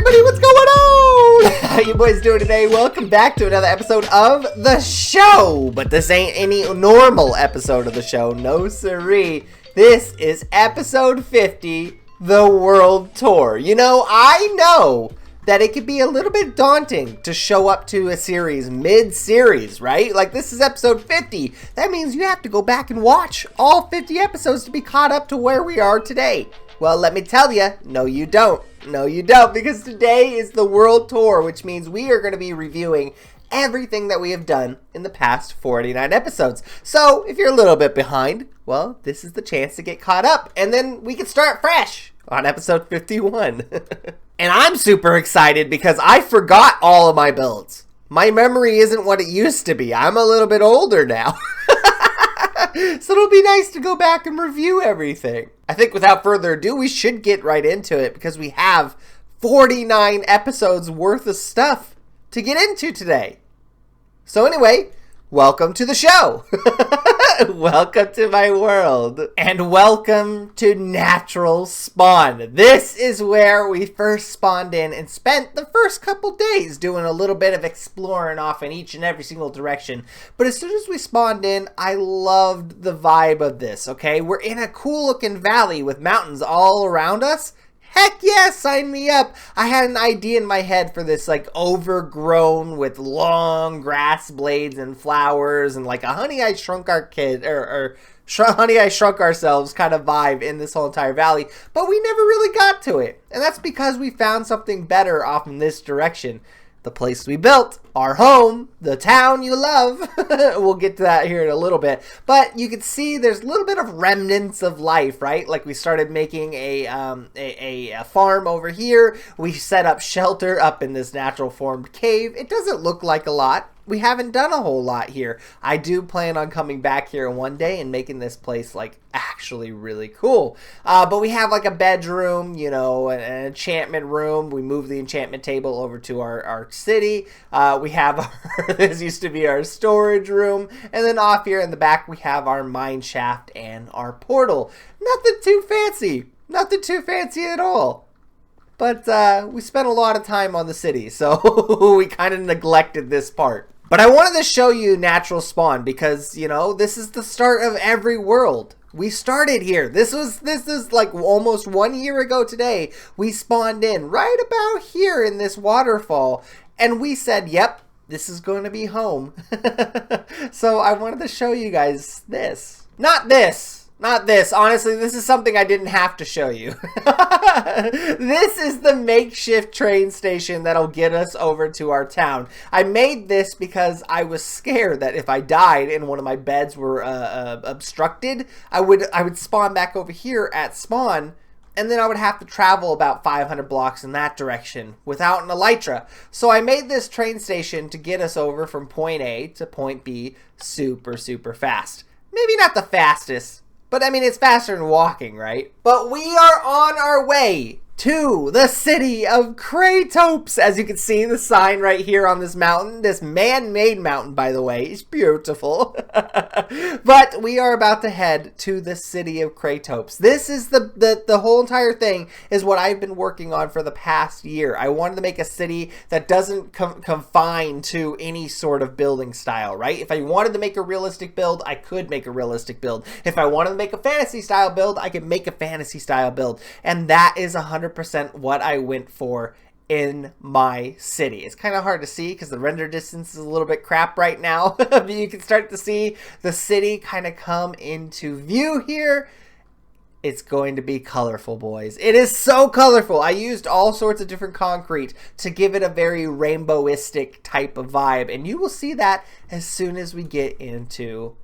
everybody, what's going on? How you boys doing today? Welcome back to another episode of the show. But this ain't any normal episode of the show, no siree. This is episode 50, the World Tour. You know, I know that it could be a little bit daunting to show up to a series mid-series, right? Like, this is episode 50. That means you have to go back and watch all 50 episodes to be caught up to where we are today. Well, let me tell you, no you don't. No you don't, because today is the World Tour, which means we are going to be reviewing everything that we have done in the past 49 episodes. So, if you're a little bit behind, well, this is the chance to get caught up, and then we can start fresh on episode 51. And I'm super excited because I forgot all of my builds. My memory isn't what it used to be. I'm a little bit older now. So it'll be nice to go back and review everything. I think without further ado, we should get right into it because we have 49 episodes worth of stuff to get into today. So anyway, welcome to the show. Welcome to my world. And welcome to Natural Spawn. This is where we first spawned in and spent the first couple days doing a little bit of exploring off in each and every single direction. But as soon as we spawned in, I loved the vibe of this, okay? We're in a cool looking valley with mountains all around us. Heck yeah, sign me up. I had an idea in my head for this, like, overgrown with long grass blades and flowers and like a Honey I Shrunk Our Kid Honey I Shrunk Ourselves kind of vibe in this whole entire valley, but we never really got to it. And that's because we found something better off in this direction. The place we built, our home, the town you love. We'll get to that here in a little bit. But you can see there's a little bit of remnants of life, right? Like we started making a farm over here. We set up shelter up in this natural formed cave. It doesn't look like a lot. We haven't done a whole lot here. I do plan on coming back here one day and making this place like actually really cool. But we have like a bedroom, you know, an enchantment room. We moved the enchantment table over to our city. We have this used to be our storage room. And then off here in the back, we have our mine shaft and our portal. Nothing too fancy. Nothing too fancy at all. But we spent a lot of time on the city, so we kind of neglected this part. But I wanted to show you Natural Spawn because, you know, this is the start of every world. We started here. This is like almost 1 year ago today. We spawned in right about here in this waterfall. And we said, yep, this is going to be home. So I wanted to show you guys this. Not this. Not this. Honestly, this is something I didn't have to show you. This is the makeshift train station that'll get us over to our town. I made this because I was scared that if I died and one of my beds were obstructed, I would spawn back over here at spawn, and then I would have to travel about 500 blocks in that direction without an elytra. So I made this train station to get us over from point A to point B super, super fast. Maybe not the fastest, but I mean, it's faster than walking, right? But we are on our way to the city of Kratos. As you can see, the sign right here on this mountain, this man-made mountain, by the way, is beautiful. But we are about to head to the city of Kratos. This is the whole entire thing is what I've been working on for the past year. I wanted to make a city that doesn't confine to any sort of building style, right? If I wanted to make a realistic build, I could make a realistic build. If I wanted to make a fantasy style build, I could make a fantasy style build. And that is 100% what I went for in my city. It's kind of hard to see because the render distance is a little bit crap right now. But you can start to see the city kind of come into view here. It's going to be colorful, boys. It is so colorful. I used all sorts of different concrete to give it a very rainbowistic type of vibe. And you will see that as soon as we get into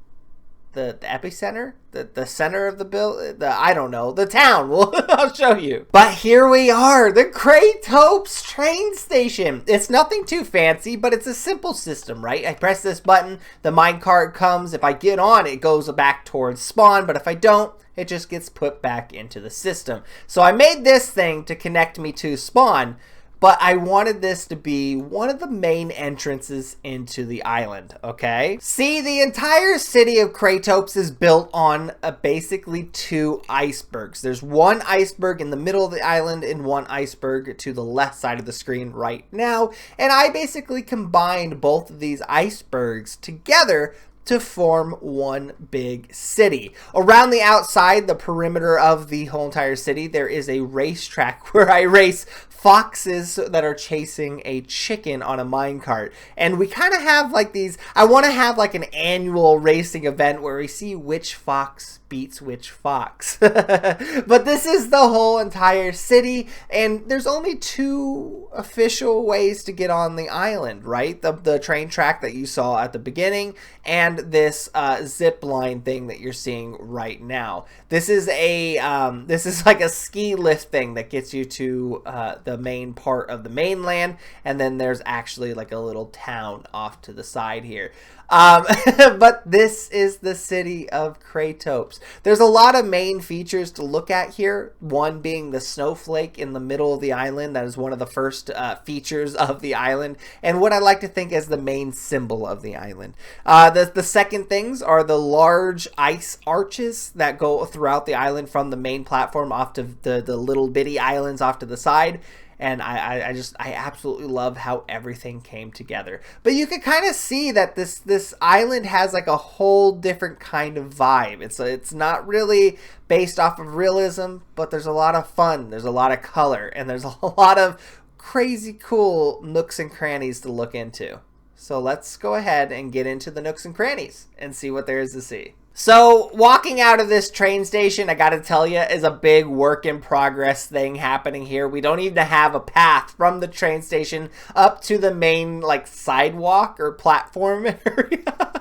the epicenter, the center of the build, I don't know, the town. Well, I'll show you. But here we are, the Kratos train station. It's nothing too fancy, but it's a simple system, right? I press this button, the minecart comes. If I get on, it goes back towards spawn, but if I don't, it just gets put back into the system. So I made this thing to connect me to spawn, but I wanted this to be one of the main entrances into the island, okay? See, the entire city of Kratos is built on basically two icebergs. There's one iceberg in the middle of the island and one iceberg to the left side of the screen right now, and I basically combined both of these icebergs together to form one big city. Around the outside, the perimeter of the whole entire city, there is a racetrack where I race foxes that are chasing a chicken on a minecart. And we kind of have like these, I want to have like an annual racing event where we see which fox beats which fox. But this is the whole entire city, and there's only two official ways to get on the island, right? The train track that you saw at the beginning, and this zip line thing that you're seeing right now. This is like a ski lift thing that gets you to the main part of the mainland, and then there's actually like a little town off to the side here. But this is the city of Kratos. There's a lot of main features to look at here. One being the snowflake in the middle of the island. That is one of the first features of the island, and what I like to think as the main symbol of the island. The second things are the large ice arches that go throughout the island from the main platform off to the little bitty islands off to the side. And I absolutely love how everything came together. But you can kind of see that this island has like a whole different kind of vibe. It's not really based off of realism, but there's a lot of fun, there's a lot of color, and there's a lot of crazy cool nooks and crannies to look into. So let's go ahead and get into the nooks and crannies and see what there is to see. So walking out of this train station, I gotta tell you, is a big work in progress thing happening here. We don't even have a path from the train station up to the main like sidewalk or platform area.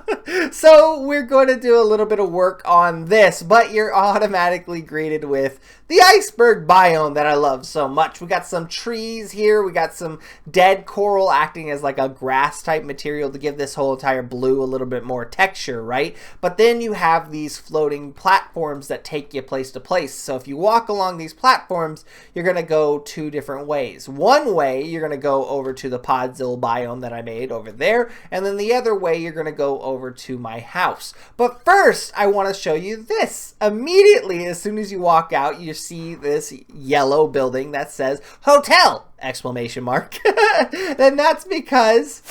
So we're going to do a little bit of work on this, but you're automatically greeted with the iceberg biome that I love so much. We got some trees here. We got some dead coral acting as like a grass type material to give this whole entire blue a little bit more texture, right? But then you have these floating platforms that take you place to place. So if you walk along these platforms, you're going to go two different ways. One way, you're going to go over to the Podzil biome that I made over there, and then the other way, you're going to go over to my house. But first, I want to show you this. Immediately, as soon as you walk out, you see this yellow building that says hotel! Exclamation mark. And that's because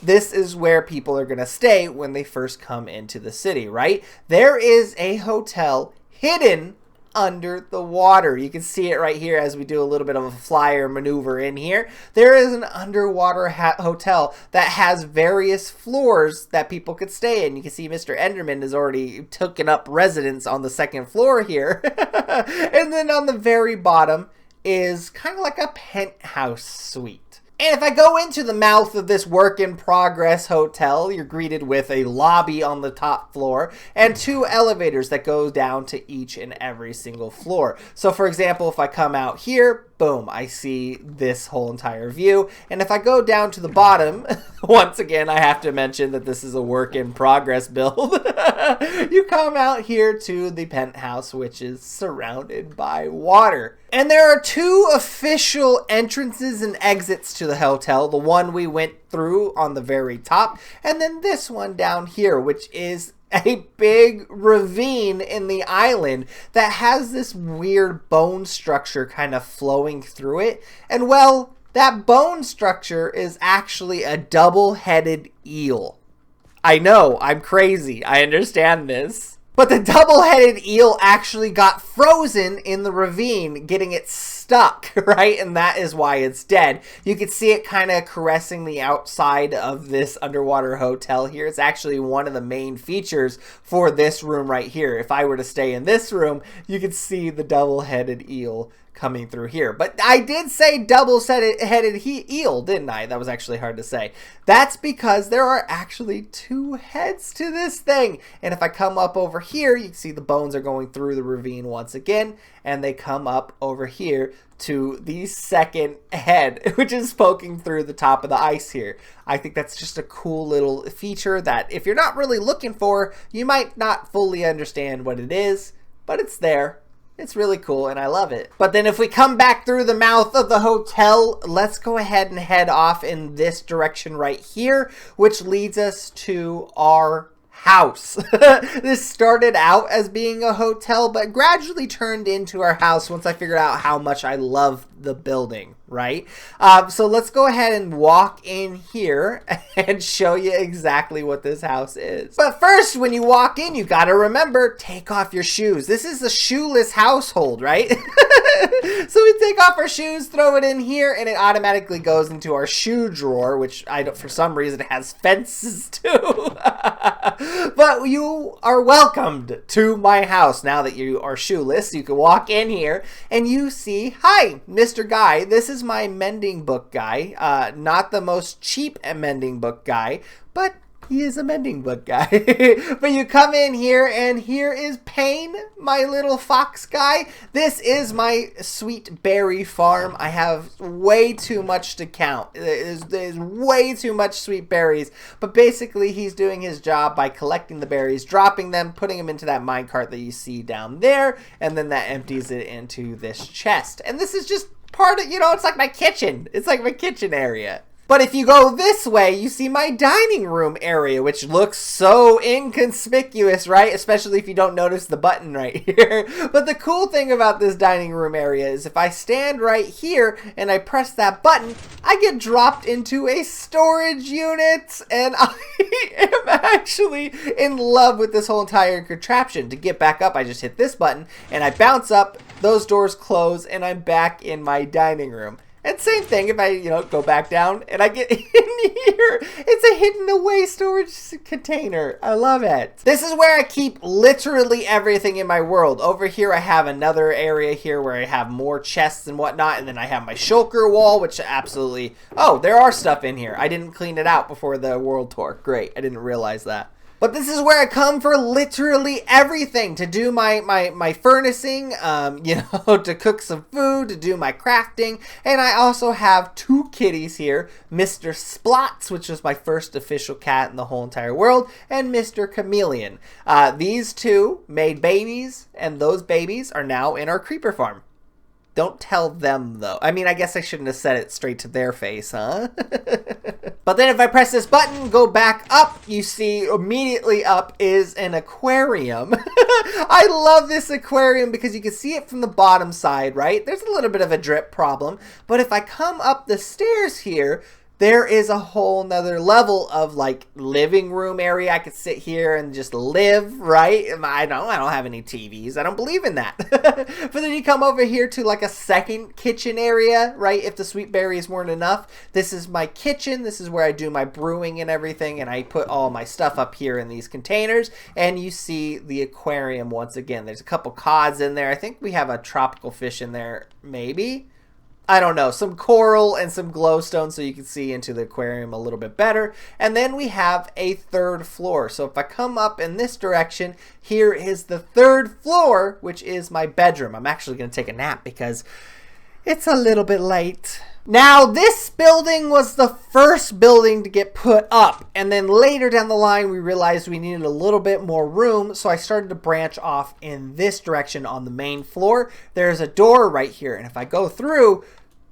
this is where people are going to stay when they first come into the city, right? There is a hotel hidden under the water. You can see it right here as we do a little bit of a flyer maneuver in here. There is an underwater hotel that has various floors that people could stay in. You can see Mr. Enderman has already taken up residence on the second floor here. And then on the very bottom is kind of like a penthouse suite. And if I go into the mouth of this work-in-progress hotel, you're greeted with a lobby on the top floor and two elevators that go down to each and every single floor. So, for example, if I come out here, boom, I see this whole entire view. And if I go down to the bottom, once again, I have to mention that this is a work-in-progress build. You come out here to the penthouse, which is surrounded by water. And there are two official entrances and exits to the hotel. The one we went through on the very top, and then this one down here, which is a big ravine in the island that has this weird bone structure kind of flowing through it. And well, that bone structure is actually a double-headed eel. I know, I'm crazy. I understand this. But the double-headed eel actually got frozen in the ravine, getting it stuck, right? And that is why it's dead. You can see it kind of caressing the outside of this underwater hotel here. It's actually one of the main features for this room right here. If I were to stay in this room, you could see the double-headed eel coming through here. But I did say double-headed eel, didn't I? That was actually hard to say. That's because there are actually two heads to this thing. And if I come up over here, you can see the bones are going through the ravine once again, and they come up over here to the second head, which is poking through the top of the ice here. I think that's just a cool little feature that if you're not really looking for, you might not fully understand what it is, but it's there. It's really cool, and I love it. But then if we come back through the mouth of the hotel, let's go ahead and head off in this direction right here, which leads us to our house. This started out as being a hotel, but gradually turned into our house once I figured out how much I love the building, right? So let's go ahead and walk in here and show you exactly what this house is. But first, when you walk in, you gotta remember, take off your shoes. This is a shoeless household, right? So we take off our shoes, throw it in here, and it automatically goes into our shoe drawer, which for some reason has fences too. But you are welcomed to my house. Now that you are shoeless, you can walk in here and you see, hi, Mr. Guy. This is my mending book guy. Not the most cheap mending book guy, but he is a mending book guy. But you come in here, and here is Payne, my little fox guy. This is my sweet berry farm. I have way too much to count. There's way too much sweet berries. But basically, he's doing his job by collecting the berries, dropping them, putting them into that minecart that you see down there, and then that empties it into this chest. And this is just part of, it's like my kitchen. It's like my kitchen area. But if you go this way, you see my dining room area, which looks so inconspicuous, right? Especially if you don't notice the button right here. But the cool thing about this dining room area is if I stand right here and I press that button, I get dropped into a storage unit. And I am actually in love with this whole entire contraption. To get back up, I just hit this button and I bounce up, those doors close, and I'm back in my dining room. And same thing if I, go back down and I get in here. It's a hidden away storage container. I love it. This is where I keep literally everything in my world. Over here I have another area here where I have more chests and whatnot. And then I have my shulker wall, which absolutely... Oh, there are stuff in here. I didn't clean it out before the world tour. Great. I didn't realize that. But this is where I come for literally everything, to do my furnacing, to cook some food, to do my crafting. And I also have two kitties here, Mr. Splots, which was my first official cat in the whole entire world, and Mr. Chameleon. These two made babies, and those babies are now in our creeper farm. Don't tell them, though. I mean, I guess I shouldn't have said it straight to their face, huh? But then if I press this button, go back up, you see immediately up is an aquarium. I love this aquarium because you can see it from the bottom side, right? There's a little bit of a drip problem. But if I come up the stairs here, there is a whole nother level of like living room area. I could sit here and just live, right? I don't have any TVs. I don't believe in that. But then you come over here to like a second kitchen area, right? If the sweet berries weren't enough, this is my kitchen. This is where I do my brewing and everything. And I put all my stuff up here in these containers. And you see the aquarium once again. There's a couple cods in there. I think we have a tropical fish in there, maybe. I don't know, some coral and some glowstone so you can see into the aquarium a little bit better. And then we have a third floor. So if I come up in this direction, here is the third floor, which is my bedroom. I'm actually going to take a nap because it's a little bit late. Now, this building was the first building to get put up. And then later down the line, we realized we needed a little bit more room. So I started to branch off in this direction on the main floor. There's a door right here. And if I go through,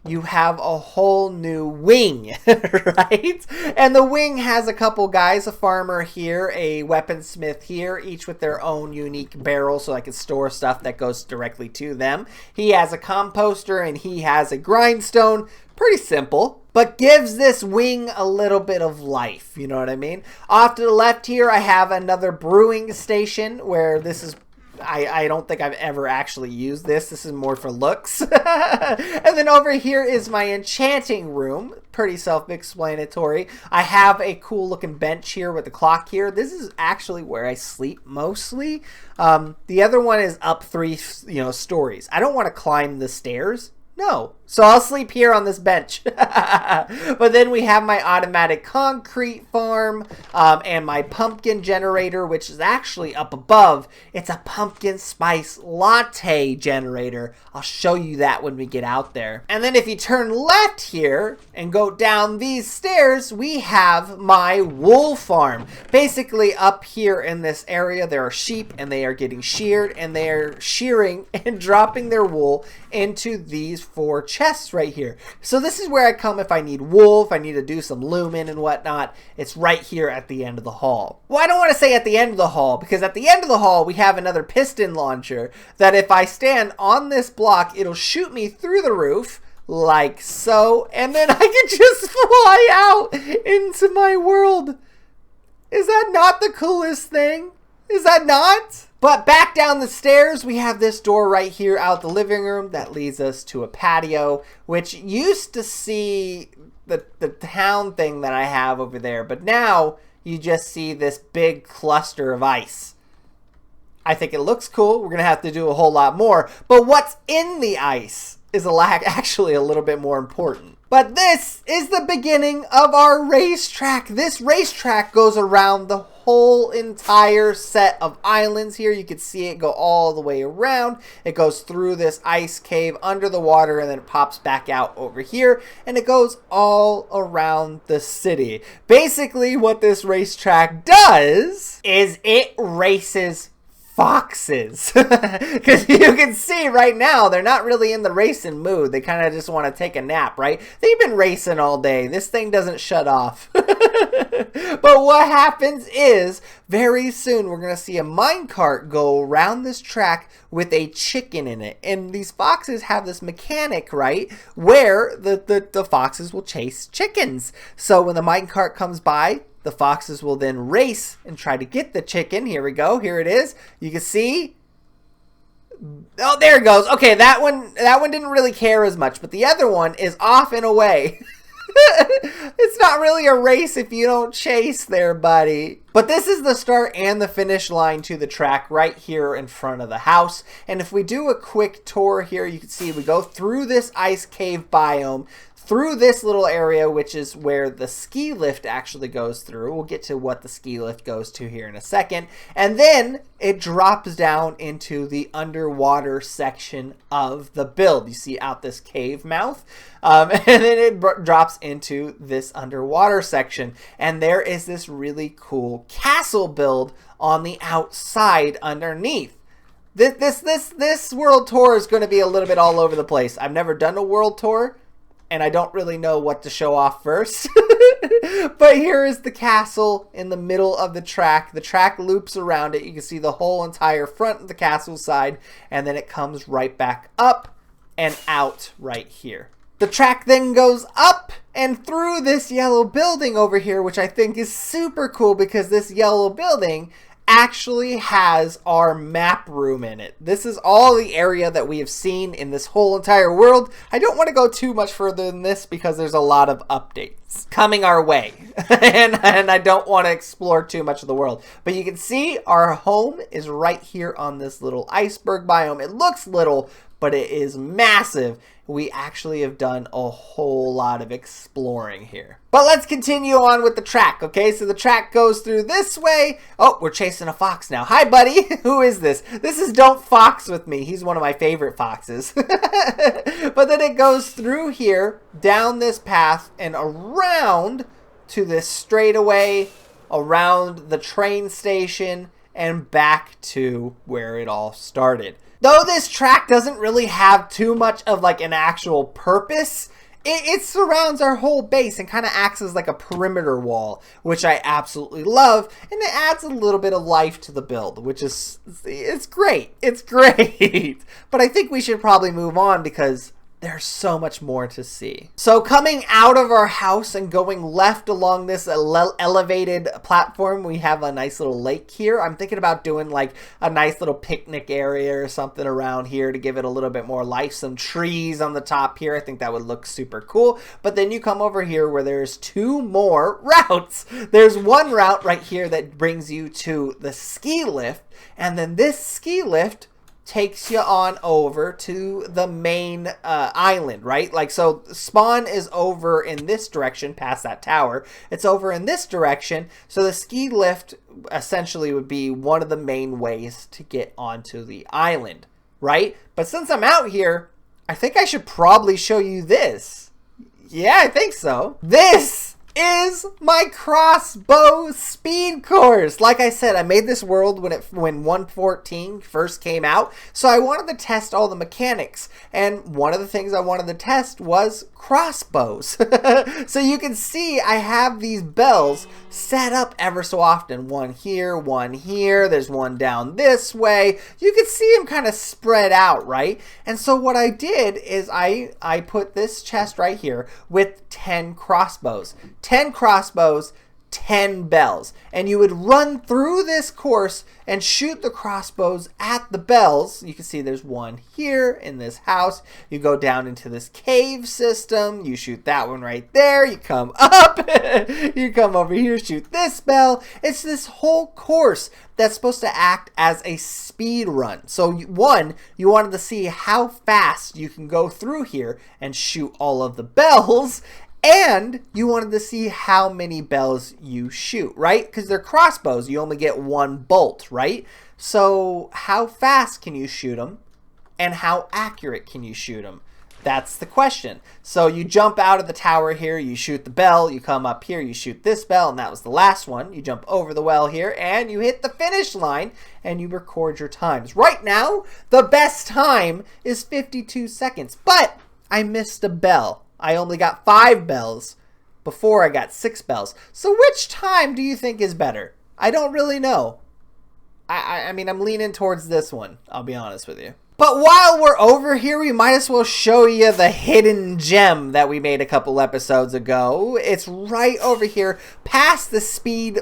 you have a whole new wing, right? And the wing has a couple guys, a farmer here, a weaponsmith here, each with their own unique barrel so I can store stuff that goes directly to them. He has a composter and he has a grindstone. Pretty simple, but gives this wing a little bit of life, you know what I mean? Off to the left here, I have another brewing station where this is I don't think I've ever actually used this. This is more for looks. And then over here is my enchanting room. Pretty self-explanatory. I have a cool looking bench here with the clock here. This is actually where I sleep mostly. The other one is up 3 stories. I don't want to climb the stairs. No. So I'll sleep here on this bench. But then we have my automatic concrete farm and my pumpkin generator, which is actually up above. It's a pumpkin spice latte generator. I'll show you that when we get out there. And then if you turn left here and go down these stairs, we have my wool farm. Basically up here in this area, there are sheep and they are getting sheared, and they are shearing and dropping their wool into these 4 chests right here. So this is where I come if I need wool, if I need to do some looming and whatnot. It's right here at the end of the hall. Well, I don't want to say at the end of the hall, because at the end of the hall we have another piston launcher that if I stand on this block, it'll shoot me through the roof like so, and then I can just fly out into my world. Is that not the coolest thing? Is that not? But back down the stairs, we have this door right here out the living room that leads us to a patio, which used to see the town thing that I have over there. But now you just see this big cluster of ice. I think it looks cool. We're going to have to do a whole lot more. But what's in the ice is actually a little bit more important. But this is the beginning of our racetrack. This racetrack goes around the whole entire set of islands here. You can see it go all the way around. It goes through this ice cave under the water, and then it pops back out over here, and it goes all around the city. Basically, what this racetrack does is it races foxes. Because you can see right now they're not really in the racing mood. They kind of just want to take a nap, right? They've been racing all day. This thing doesn't shut off. But what happens is very soon we're going to see a minecart go around this track with a chicken in it. And these foxes have this mechanic, right, where the foxes will chase chickens. So when the minecart comes by, the foxes will then race and try to get the chicken. Here we go. Here it is. You can see. Oh, there it goes. Okay, that one didn't really care as much, but the other one is off and away. It's not really a race if you don't chase there, buddy. But this is the start and the finish line to the track right here in front of the house. And if we do a quick tour here, you can see we go through this ice cave biome, through this little area, which is where the ski lift actually goes through. We'll get to what the ski lift goes to here in a second. And then it drops down into the underwater section of the build. You see out this cave mouth. And then it drops into this underwater section. And there is this really cool castle build on the outside underneath. This world tour is going to be a little bit all over the place. I've never done a world tour, and I don't really know what to show off first. But here is the castle in the middle of the track. The track loops around it. You can see the whole entire front of the castle side, and then it comes right back up and out right here. The track then goes up and through this yellow building over here, which I think is super cool because this yellow building actually has our map room in it. This is all the area that we have seen in this whole entire world. I don't want to go too much further than this because there's a lot of updates coming our way. and I don't want to explore too much of the world. But you can see our home is right here on this little iceberg biome. It looks little, but it is massive. We actually have done a whole lot of exploring here. But let's continue on with the track, okay? So the track goes through this way. Oh, we're chasing a fox now. Hi, buddy. Who is this? This is Don't Fox With Me. He's one of my favorite foxes. But then it goes through here, down this path, and around to this straightaway, around the train station, and back to where it all started. Though this track doesn't really have too much of like an actual purpose, it surrounds our whole base and kind of acts as like a perimeter wall, which I absolutely love, and it adds a little bit of life to the build, which is, it's great. It's great. But I think we should probably move on because there's so much more to see. So coming out of our house and going left along this elevated platform, we have a nice little lake here. I'm thinking about doing like a nice little picnic area or something around here to give it a little bit more life. Some trees on the top here. I think that would look super cool. But then you come over here where there's 2 more routes. There's one route right here that brings you to the ski lift. And then this ski lift takes you on over to the main island, right? Like, so spawn is over in this direction past that tower. It's over in this direction. So the ski lift essentially would be one of the main ways to get onto the island, right? But since I'm out here, I think I should probably show you this. Yeah, I think so. This is my Crossbow speed course. Like I said, I made this world when 1.14 first came out, so I wanted to test all the mechanics, and one of the things I wanted to test was crossbows. So you can see I have these bells set up ever so often. One here, there's one down this way. You can see them kind of spread out, right? And so what I did is I put this chest right here with 10 crossbows. 10 crossbows, 10 bells. And you would run through this course and shoot the crossbows at the bells. You can see there's one here in this house. You go down into this cave system. You shoot that one right there. You come up. You come over here, shoot this bell. It's this whole course that's supposed to act as a speed run. So one, you wanted to see how fast you can go through here and shoot all of the bells. And you wanted to see how many bells you shoot, right? Because they're crossbows. You only get one bolt, right? So how fast can you shoot them? And how accurate can you shoot them? That's the question. So you jump out of the tower here. You shoot the bell. You come up here. You shoot this bell. And that was the last one. You jump over the well here. And you hit the finish line. And you record your times. Right now, the best time is 52 seconds. But I missed a bell. I only got 5 bells before I got 6 bells. So which time do you think is better? I don't really know. I mean, I'm leaning towards this one, I'll be honest with you. But while we're over here, we might as well show you the hidden gem that we made a couple episodes ago. It's right over here past the speed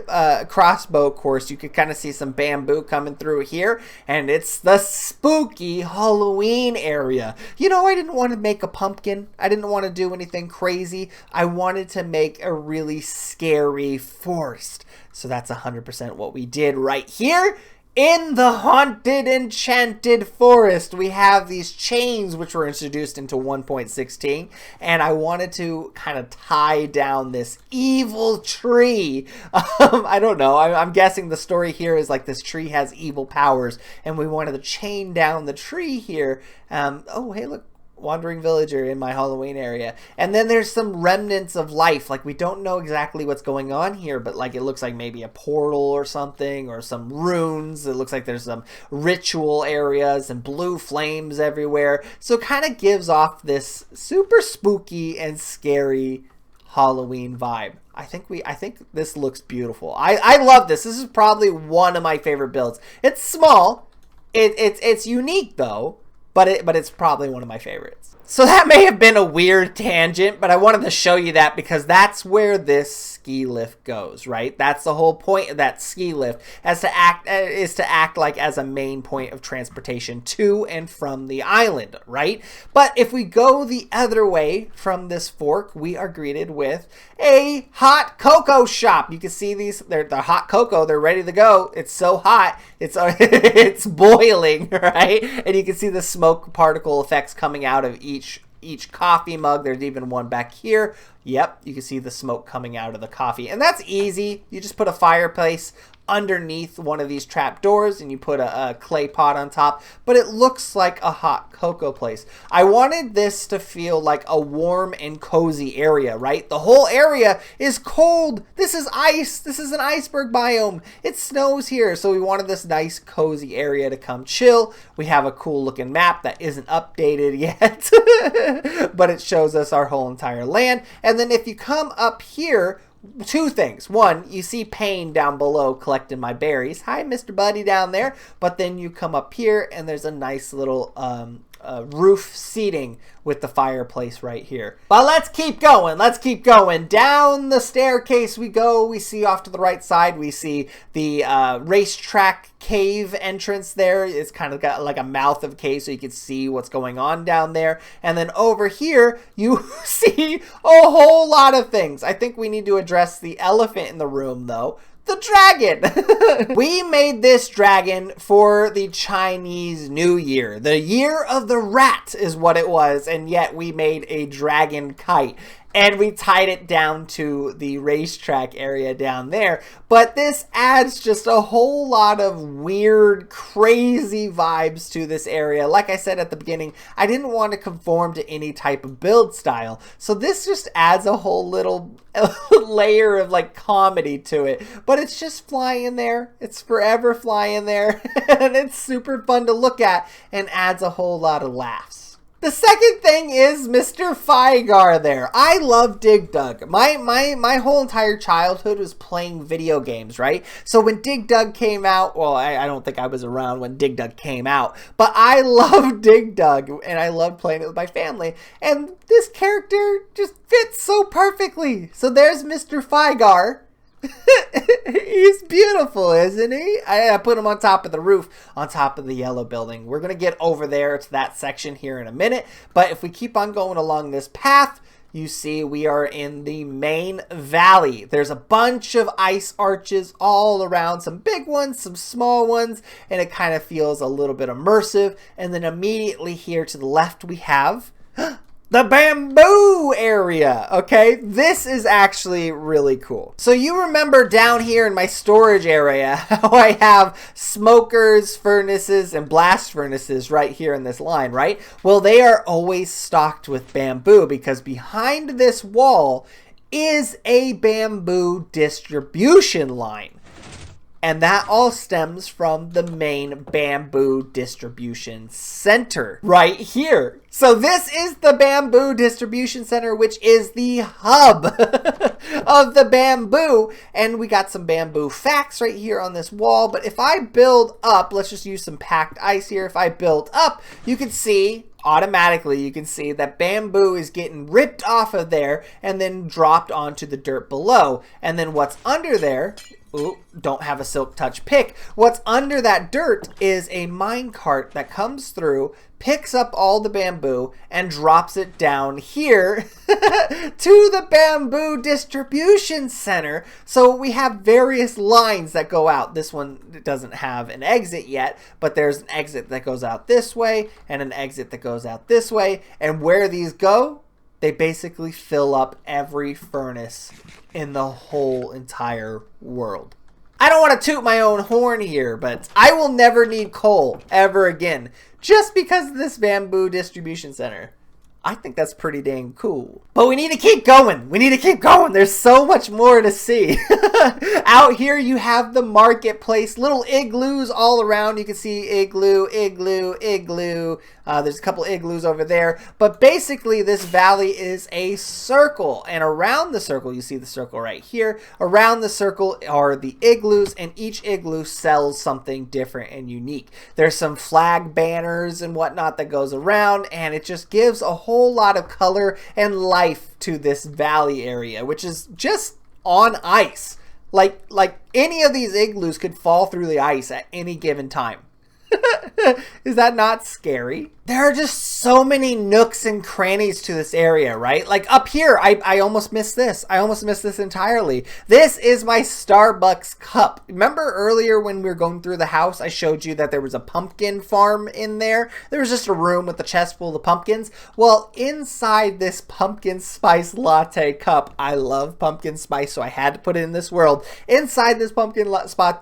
crossbow course. You can kind of see some bamboo coming through here, and it's the spooky Halloween area. You know, I didn't want to make a pumpkin. I didn't want to do anything crazy. I wanted to make a really scary forest. So that's 100% what we did right here. In the haunted, enchanted forest, we have these chains which were introduced into 1.16, and I wanted to kind of tie down this evil tree. I don't know. I'm guessing the story here is like this tree has evil powers, and we wanted to chain down the tree here. Oh, hey, look. Wandering villager in my Halloween area. And then there's some remnants of life. Like, we don't know exactly what's going on here, but like it looks like maybe a portal or something, or some runes. It looks like there's some ritual areas and blue flames everywhere. So it kind of gives off this super spooky and scary Halloween vibe. I think this looks beautiful. I love this. This is probably one of my favorite builds. It's small. It's unique though. But it's probably one of my favorites. So that may have been a weird tangent, but I wanted to show you that because that's where this ski lift goes, right? That's the whole point of that ski lift, is to act like as a main point of transportation to and from the island, right? But if we go the other way from this fork, we are greeted with a hot cocoa shop. You can see these, they're hot cocoa, they're ready to go. It's so hot, it's boiling, right? And you can see the smoke particle effects coming out of each coffee mug. There's even one back here. Yep, you can see the smoke coming out of the coffee. And that's easy. You just put a fireplace underneath one of these trap doors and you put a clay pot on top, but it looks like a hot cocoa place. I wanted this to feel like a warm and cozy area, right? The whole area is cold. This is ice. This is an iceberg biome. It snows here, so we wanted this nice cozy area to come chill. We have a cool looking map that isn't updated yet, but it shows us our whole entire land. And then if you come up here, two things. One, you see Payne down below collecting my berries. Hi, Mr. Buddy down there. But then you come up here and there's a nice little roof seating with the fireplace right here. But let's keep going. Let's keep going. Down the staircase we go. We see off to the right side, we see the racetrack cave entrance there. It's kind of got like a mouth of a cave so you can see what's going on down there. And then over here, you see a whole lot of things. I think we need to address the elephant in the room though. the dragon. We made this dragon for the Chinese New Year. The year of the rat is what it was, and yet we made a dragon kite. And we tied it down to the racetrack area down there. But this adds just a whole lot of weird, crazy vibes to this area. Like I said at the beginning, I didn't want to conform to any type of build style. So this just adds a whole little layer of like comedy to it. But it's just flying there. It's forever flying there. And it's super fun to look at and adds a whole lot of laughs. The second thing is Mr. Fygar there. I love Dig Dug. My whole entire childhood was playing video games, right? So when Dig Dug came out, well, I don't think I was around when Dig Dug came out, but I love Dig Dug and I love playing it with my family. And this character just fits so perfectly. So there's Mr. Fygar. He's beautiful, isn't he? I put him on top of the roof, on top of the yellow building. We're going to get over there to that section here in a minute. But if we keep on going along this path, you see we are in the main valley. There's a bunch of ice arches all around, some big ones, some small ones, and it kind of feels a little bit immersive. And then immediately here to the left we have the bamboo area, okay? This is actually really cool. So you remember down here in my storage area how I have smokers, furnaces, and blast furnaces right here in this line, right? Well, they are always stocked with bamboo because behind this wall is a bamboo distribution line. And that all stems from the main bamboo distribution center right here. So this is the bamboo distribution center, which is the hub of the bamboo. And we got some bamboo facts right here on this wall. But if I build up, let's just use some packed ice here. If I build up, you can see automatically, you can see that bamboo is getting ripped off of there and then dropped onto the dirt below. And then what's under there, ooh, don't have a silk touch pick. What's under that dirt is a mine cart that comes through, picks up all the bamboo and drops it down here to the bamboo distribution center. So we have various lines that go out. This one doesn't have an exit yet, but there's an exit that goes out this way and an exit that goes out this way. And where these go, they basically fill up every furnace in the whole entire world. I don't want to toot my own horn here, but I will never need coal ever again just because of this bamboo distribution center. I think that's pretty dang cool. But we need to keep going. We need to keep going. There's so much more to see. Out here you have the marketplace. Little igloos all around. You can see igloo, igloo, igloo. There's a couple igloos over there. But basically this valley is a circle. And around the circle, you see the circle right here. Around the circle are the igloos. And each igloo sells something different and unique. There's some flag banners and whatnot that goes around. And it just gives a whole lot of color and life to this valley area, which is just on ice. Like any of these igloos could fall through the ice at any given time. Is that not scary? There are just so many nooks and crannies to this area, right? Like up here, I almost missed this. I almost missed this entirely. This is my Starbucks cup. Remember earlier when we were going through the house, I showed you that there was a pumpkin farm in there? There was just a room with a chest full of pumpkins. Well, inside this pumpkin spice latte cup, I love pumpkin spice, so I had to put it in this world. Inside this pumpkin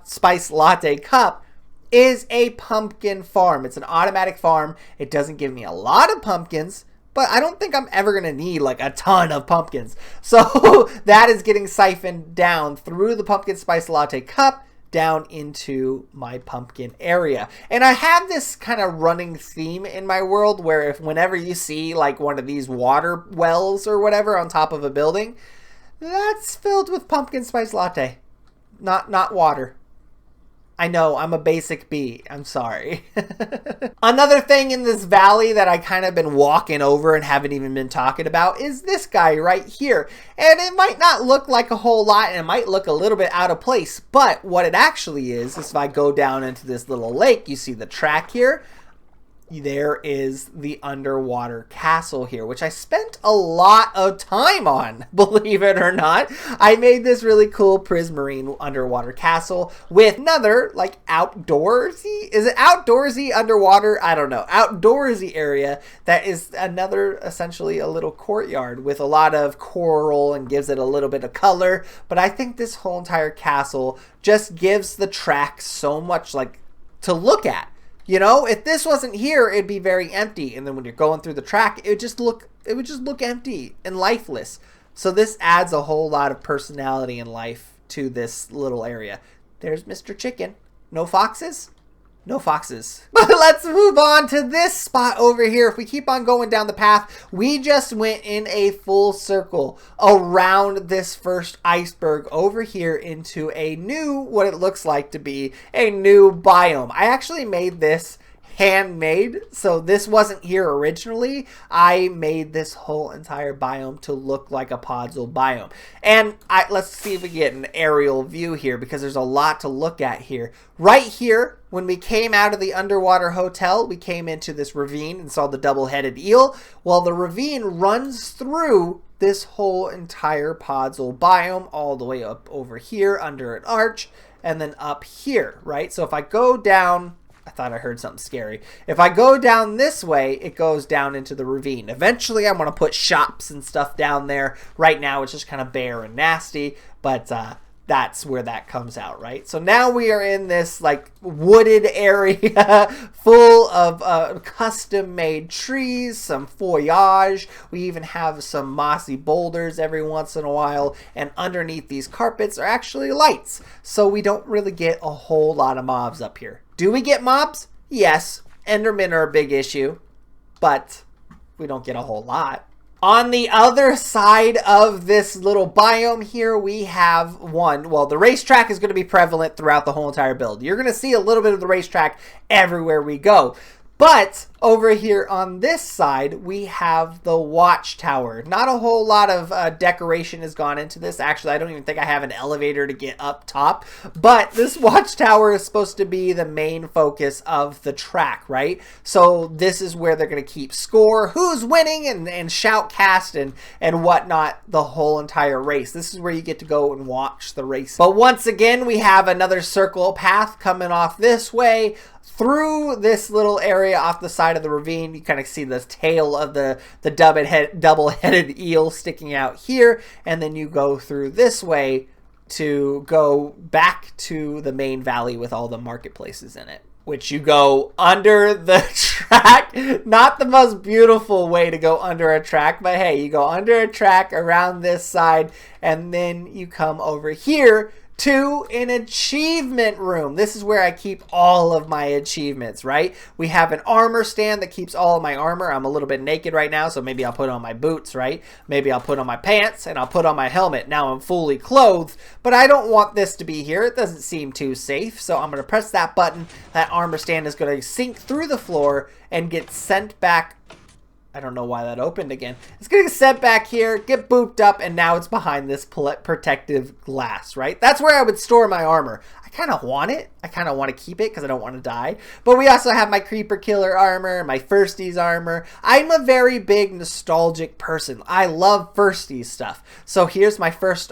spice latte cup is a pumpkin farm. It's an automatic farm. It doesn't give me a lot of pumpkins, but I don't think I'm ever going to need like a ton of pumpkins. So that is getting siphoned down through the pumpkin spice latte cup down into my pumpkin area. And I have this kind of running theme in my world where whenever you see like one of these water wells or whatever on top of a building, that's filled with pumpkin spice latte, not water. I know, I'm a basic bee. I'm sorry. Another thing in this valley that I kind of been walking over and haven't even been talking about is this guy right here. And it might not look like a whole lot and it might look a little bit out of place. But what it actually is if I go down into this little lake, you see the track here. there is the underwater castle here, which I spent a lot of time on, believe it or not. I made this really cool prismarine underwater castle with another, like, outdoorsy, is it outdoorsy underwater? I don't know, outdoorsy area that is another, essentially a little courtyard with a lot of coral and gives it a little bit of color. But I think this whole entire castle just gives the track so much, like, to look at. You know, if this wasn't here, it'd be very empty. And then when you're going through the track, it would just look empty and lifeless. So this adds a whole lot of personality and life to this little area. There's Mr. Chicken. No foxes? No foxes. But let's move on to this spot over here. If we keep on going down the path, we just went in a full circle around this first iceberg over here into a new, what it looks like to be a new biome. I actually made this handmade, so this wasn't here originally. I made this whole entire biome to look like a podzol biome. And let's see if we get an aerial view here, because there's a lot to look at here. Right here, when we came out of the underwater hotel, we came into this ravine and saw the double-headed eel. Well, the ravine runs through this whole entire podzol biome all the way up over here under an arch and then up here, right? So if I go down, I thought I heard something scary. If I go down this way, it goes down into the ravine. Eventually, I'm going to put shops and stuff down there. Right now, it's just kind of bare and nasty, but that's where that comes out, right? So now we are in this, like, wooded area full of custom-made trees, some foliage. We even have some mossy boulders every once in a while, and underneath these carpets are actually lights. So we don't really get a whole lot of mobs up here. Do we get mobs? Yes. Endermen are a big issue, but we don't get a whole lot. On the other side of this little biome here, we have the racetrack is going to be prevalent throughout the whole entire build. You're going to see a little bit of the racetrack everywhere we go. But over here on this side, we have the watchtower. Not a whole lot of decoration has gone into this. Actually, I don't even think I have an elevator to get up top. But this watchtower is supposed to be the main focus of the track, right? So this is where they're going to keep score, who's winning, and shoutcast and whatnot the whole entire race. This is where you get to go and watch the race. But once again, we have another circle path coming off this way. Through this little area off the side of the ravine, you kind of see the tail of the double-headed eel sticking out here, and then you go through this way to go back to the main valley with all the marketplaces in it, which you go under the track. Not the most beautiful way to go under a track, but hey, you go under a track around this side, and then you come over here to an achievement room. This is where I keep all of my achievements, right? We have an armor stand that keeps all of my armor. I'm a little bit naked right now, so maybe I'll put on my boots, right? Maybe I'll put on my pants and I'll put on my helmet. Now I'm fully clothed, but I don't want this to be here. It doesn't seem too safe, so I'm going to press that button. That armor stand is going to sink through the floor and get sent back. I don't know why that opened again. It's going to get sent back here, get booped up, and now it's behind this protective glass, right? That's where I would store my armor. I kind of want it. I kind of want to keep it because I don't want to die. But we also have my Creeper Killer armor, my Firsties armor. I'm a very big nostalgic person. I love Firsties stuff. So here's my first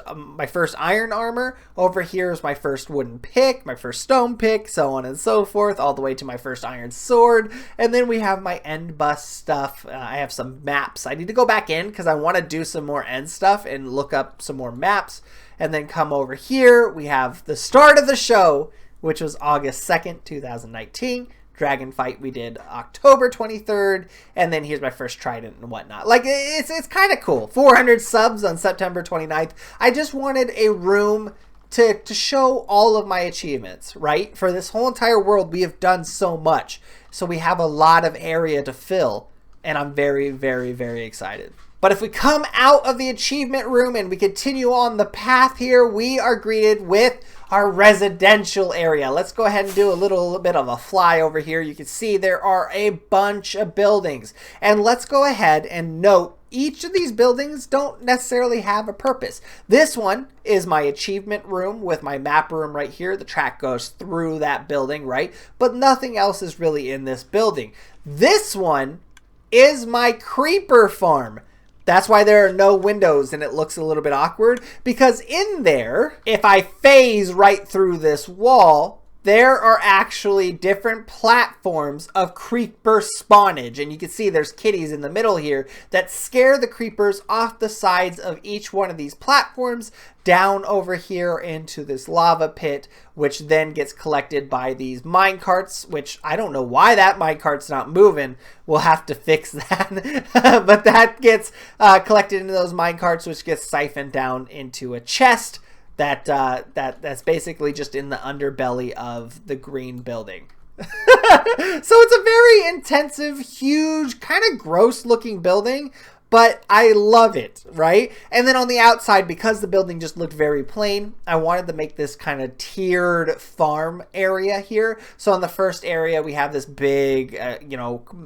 iron armor. Over here is my first wooden pick, my first stone pick, so on and so forth, all the way to my first iron sword. And then we have my end bus stuff. I have some maps. I need to go back in because I want to do some more end stuff and look up some more maps. And then come over here, we have the start of the show, which was August 2nd, 2019. Dragon fight we did October 23rd. And then here's my first trident and whatnot. Like, it's kind of cool. 400 subs on September 29th. I just wanted a room to show all of my achievements, right? For this whole entire world, we have done so much. So we have a lot of area to fill. And I'm very, very, very excited. But if we come out of the achievement room and we continue on the path here, we are greeted with our residential area. Let's go ahead and do a little bit of a fly over here. You can see there are a bunch of buildings. And let's go ahead and note each of these buildings don't necessarily have a purpose. This one is my achievement room with my map room right here. The track goes through that building, right? But nothing else is really in this building. This one is my creeper farm. That's why there are no windows and it looks a little bit awkward, because in there, if I phase right through this wall, there are actually different platforms of creeper spawnage. And you can see there's kitties in the middle here that scare the creepers off the sides of each one of these platforms down over here into this lava pit, which then gets collected by these mine carts, which I don't know why that mine cart's not moving. We'll have to fix that. But that gets collected into those mine carts, which gets siphoned down into a chest that's basically just in the underbelly of the green building. So it's a very intensive, huge, kind of gross looking building, but I love it, right? And then on the outside, because the building just looked very plain, I wanted to make this kind of tiered farm area here. So on the first area, we have this big,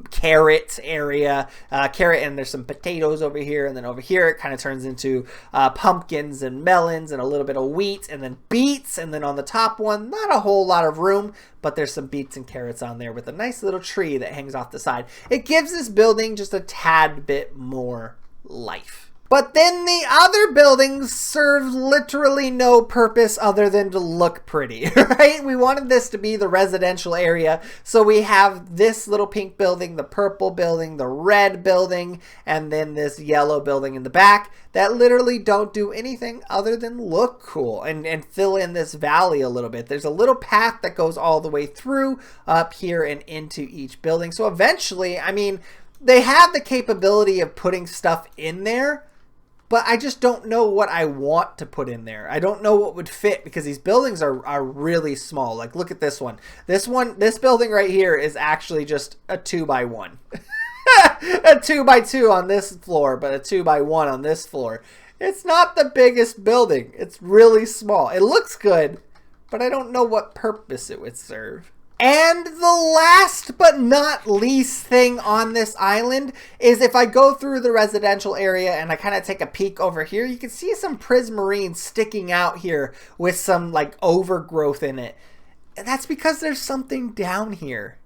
carrot area, and there's some potatoes over here. And then over here, it kind of turns into pumpkins and melons and a little bit of wheat and then beets. And then on the top one, not a whole lot of room, but there's some beets and carrots on there with a nice little tree that hangs off the side. It gives this building just a tad bit more life. But then the other buildings serve literally no purpose other than to look pretty, right? We wanted this to be the residential area. So we have this little pink building, the purple building, the red building, and then this yellow building in the back that literally don't do anything other than look cool and fill in this valley a little bit. There's a little path that goes all the way through up here and into each building. So eventually, I mean, they have the capability of putting stuff in there, but I just don't know what I want to put in there. I don't know what would fit because these buildings are really small. Like, look at this one. This building right here is actually just a 2x1. A 2x2 on this floor, but a 2x1 on this floor. It's not the biggest building. It's really small. It looks good, but I don't know what purpose it would serve. And the last but not least thing on this island is if I go through the residential area and I kind of take a peek over here, you can see some prismarine sticking out here with some like overgrowth in it. And that's because there's something down here.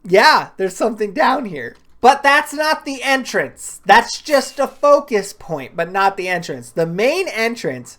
Yeah, there's something down here. But that's not the entrance. That's just a focus point, but not the entrance. The main entrance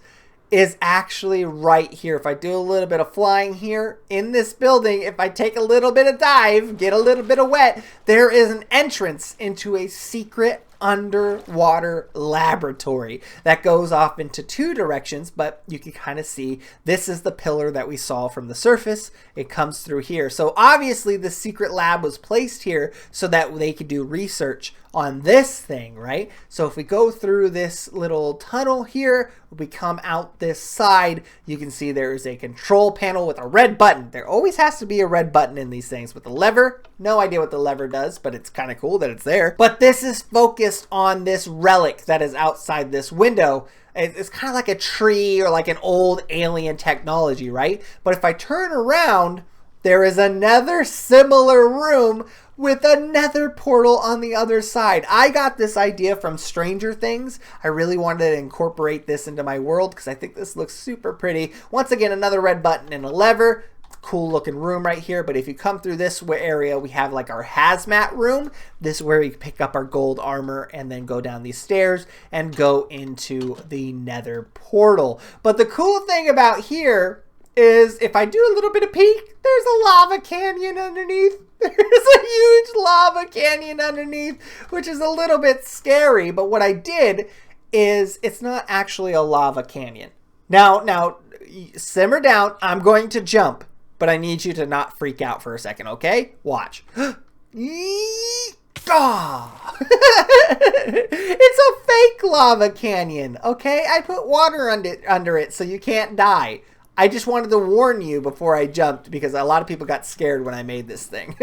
is actually right here. If I do a little bit of flying here in this building, if I take a little bit of dive, get a little bit of wet, there is an entrance into a secret underwater laboratory that goes off into two directions, but you can kind of see this is the pillar that we saw from the surface. It comes through here. So obviously the secret lab was placed here so that they could do research on this thing, right? So if we go through this little tunnel here, we come out this side, you can see there is a control panel with a red button. There always has to be a red button in these things with the lever. No idea what the lever does, but it's kind of cool that it's there. But this is focused on this relic that is outside this window. It's kind of like a tree or like an old alien technology, right? But if I turn around, there is another similar room with another portal on the other side. I got this idea from Stranger Things. I really wanted to incorporate this into my world because I think this looks super pretty. Once again, another red button and a lever. Cool looking room right here. But if you come through this area, we have like our hazmat room. This is where we pick up our gold armor and then go down these stairs and go into the nether portal. But the cool thing about here is if I do a little bit of peek, there's a lava canyon underneath. There's a huge lava canyon underneath, which is a little bit scary. But what I did is it's not actually a lava canyon. Now, simmer down. I'm going to jump, but I need you to not freak out for a second, okay? Watch. Ah! It's a fake lava canyon, okay? I put water under it so you can't die. I just wanted to warn you before I jumped because a lot of people got scared when I made this thing.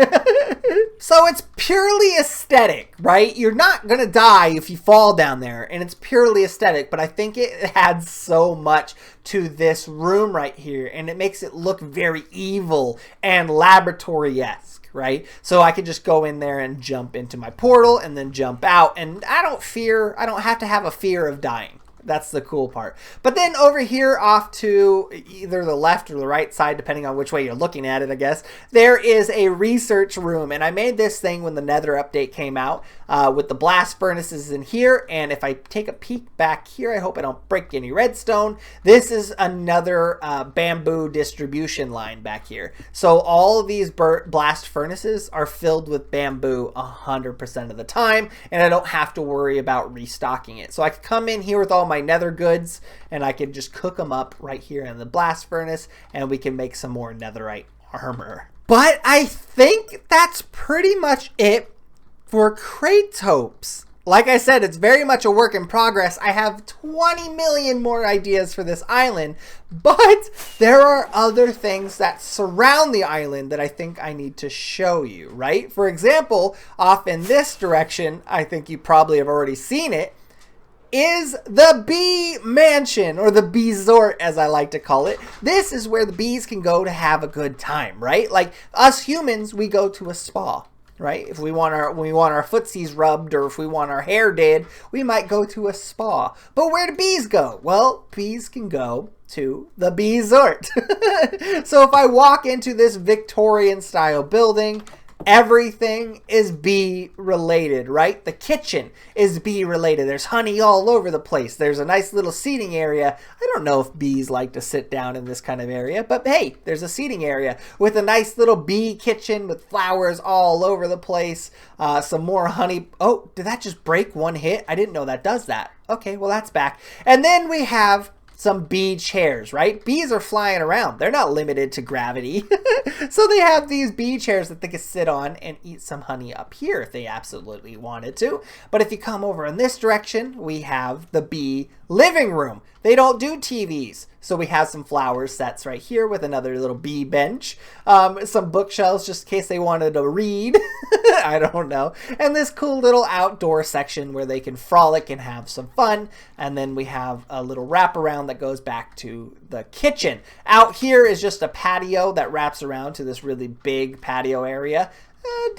So it's purely aesthetic, right? You're not going to die if you fall down there, and it's purely aesthetic, but I think it adds so much to this room right here, and it makes it look very evil and laboratory-esque, right? So I could just go in there and jump into my portal and then jump out, and I don't have to have a fear of dying. That's the cool part. But then over here off to either the left or the right side, depending on which way you're looking at it, I guess, there is a research room. And I made this thing when the Nether update came out with the blast furnaces in here. And if I take a peek back here, I hope I don't break any redstone. This is another bamboo distribution line back here. So all of these blast furnaces are filled with bamboo 100% of the time. And I don't have to worry about restocking it. So I can come in here with all my nether goods and I can just cook them up right here in the blast furnace and we can make some more netherite armor. But I think that's pretty much it for Kratos. Like I said, it's very much a work in progress. I have 20 million more ideas for this island, but there are other things that surround the island that I think I need to show you, right? For example, off in this direction, I think you probably have already seen it, is the bee mansion, or the bee resort as I like to call it. This is where the bees can go to have a good time, right? Like us humans, we go to a spa, right? If we want our footsies rubbed, or if we want our hair did, we might go to a spa. But where do bees go? Well, bees can go to the bee resort. So if I walk into this Victorian style building, everything is bee related, right? The kitchen is bee related. There's honey all over the place. There's a nice little seating area. I don't know if bees like to sit down in this kind of area, but hey, there's a seating area with a nice little bee kitchen with flowers all over the place. Some more honey. Oh, did that just break one hit? I didn't know that does that. Okay, well that's back. And then we have some bee chairs, right? Bees are flying around. They're not limited to gravity. So they have these bee chairs that they can sit on and eat some honey up here if they absolutely wanted to. But if you come over in this direction, we have the bee living room. They don't do TVs. So we have some flower sets right here with another little bee bench. Some bookshelves just in case they wanted to read. I don't know. And this cool little outdoor section where they can frolic and have some fun. And then we have a little wraparound that goes back to the kitchen. Out here is just a patio that wraps around to this really big patio area.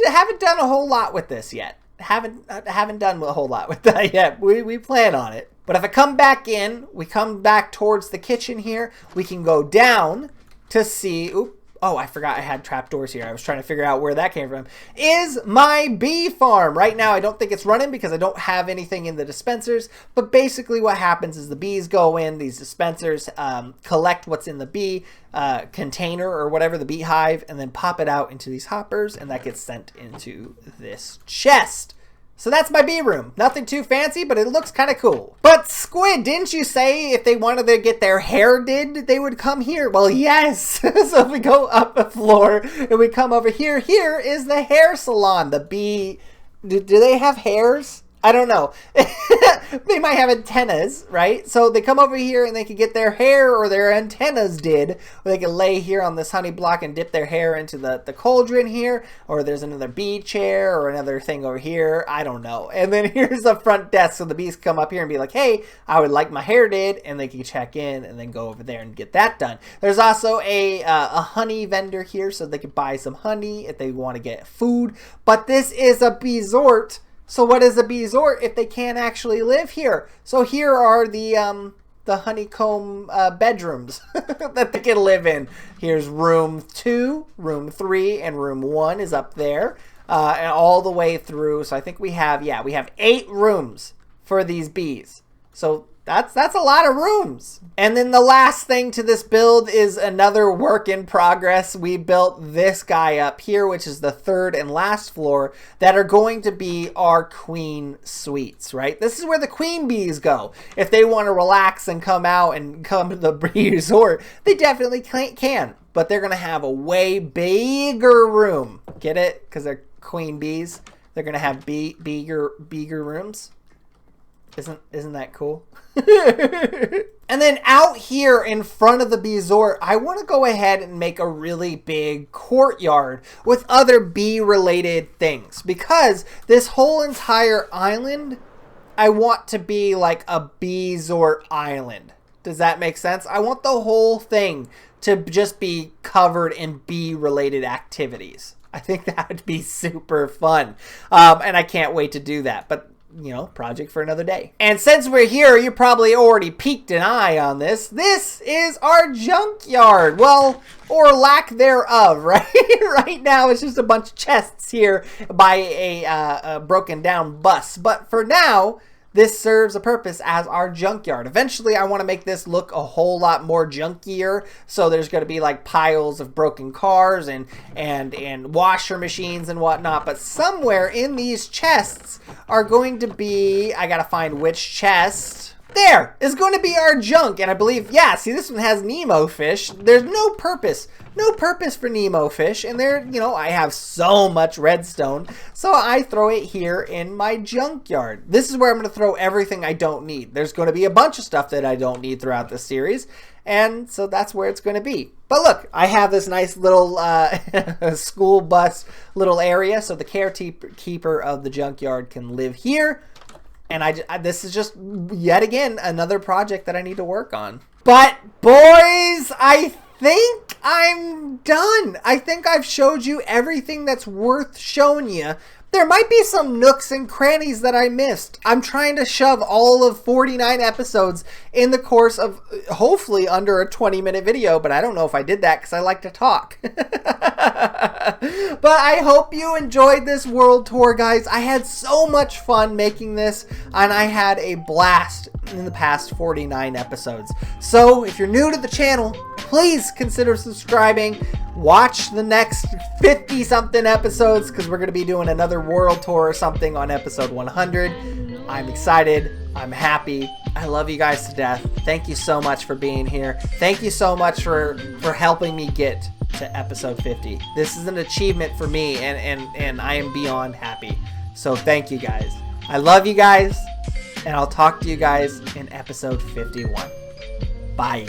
Haven't done a whole lot with this yet. Haven't done a whole lot with that yet. We plan on it. But if I come back in, we come back towards the kitchen here, we can go down to see, oh, I forgot I had trapdoors here. I was trying to figure out where that came from. Is my bee farm. Right now, I don't think it's running because I don't have anything in the dispensers. But basically what happens is the bees go in, these dispensers collect what's in the bee container or whatever, the beehive, and then pop it out into these hoppers, and that gets sent into this chest. So that's my bee room. Nothing too fancy, but it looks kind of cool. But Squid, didn't you say if they wanted to get their hair did, they would come here? Well, yes. So if we go up a floor and we come over here, here is the hair salon. The bee, do they have hairs? I don't know. They might have antennas, right? So they come over here and they can get their hair, or their antennas did. Or they can lay here on this honey block and dip their hair into the cauldron here. Or there's another bee chair or another thing over here. I don't know. And then here's the front desk. So the bees come up here and be like, hey, I would like my hair did. And they can check in and then go over there and get that done. There's also a honey vendor here, so they can buy some honey if they want to get food. But this is a resort. So what is a bee resort if they can't actually live here? So here are the honeycomb bedrooms that they can live in. Here's room 2, room 3, and room 1 is up there, and all the way through. So I think we have 8 rooms for these bees. So that's a lot of rooms. And then the last thing to this build is another work in progress. We built this guy up here, which is the 3rd and last floor, that are going to be our queen suites, right? This is where the queen bees go. If they want to relax and come out and come to the bee resort, they definitely can. But they're going to have a way bigger room. Get it? Because they're queen bees. They're going to have bigger rooms. Isn't that cool? And then out here in front of the resort, I want to go ahead and make a really big courtyard with other bee-related things, because this whole entire island, I want to be like a bee-resort island. Does that make sense? I want the whole thing to just be covered in bee-related activities. I think that would be super fun. And I can't wait to do that. But, you know, project for another day. And since we're here, you probably already peeked an eye on this. This is our junkyard. Well, or lack thereof, right? Right now, it's just a bunch of chests here by a broken down bus. But for now, this serves a purpose as our junkyard. Eventually, I want to make this look a whole lot more junkier. So there's going to be like piles of broken cars and washer machines and whatnot. But somewhere in these chests are going to be, I got to find which chest. There is going to be our junk. And I believe, yeah, see, this one has Nemo fish. There's no purpose for Nemo fish. And there, you know, I have so much redstone. So I throw it here in my junkyard. This is where I'm going to throw everything I don't need. There's going to be a bunch of stuff that I don't need throughout this series. And so that's where it's going to be. But look, I have this nice little school bus little area. So the caretaker of the junkyard can live here. And this is just, yet again, another project that I need to work on. But, boys, I think I'm done. I think I've showed you everything that's worth showing you. There might be some nooks and crannies that I missed. I'm trying to shove all of 49 episodes in the course of hopefully under a 20-minute video, but I don't know if I did that because I like to talk. But I hope you enjoyed this world tour, guys. I had so much fun making this, and I had a blast in the past 49 episodes. So if you're new to the channel, please consider subscribing. Watch the next 50-something episodes because we're going to be doing another world tour or something on episode 100. I'm excited. I'm happy. I love you guys to death. Thank you so much for being here. Thank you so much for helping me get to episode 50. This is an achievement for me, and I am beyond happy. So thank you guys. I love you guys, and I'll talk to you guys in episode 51. Bye.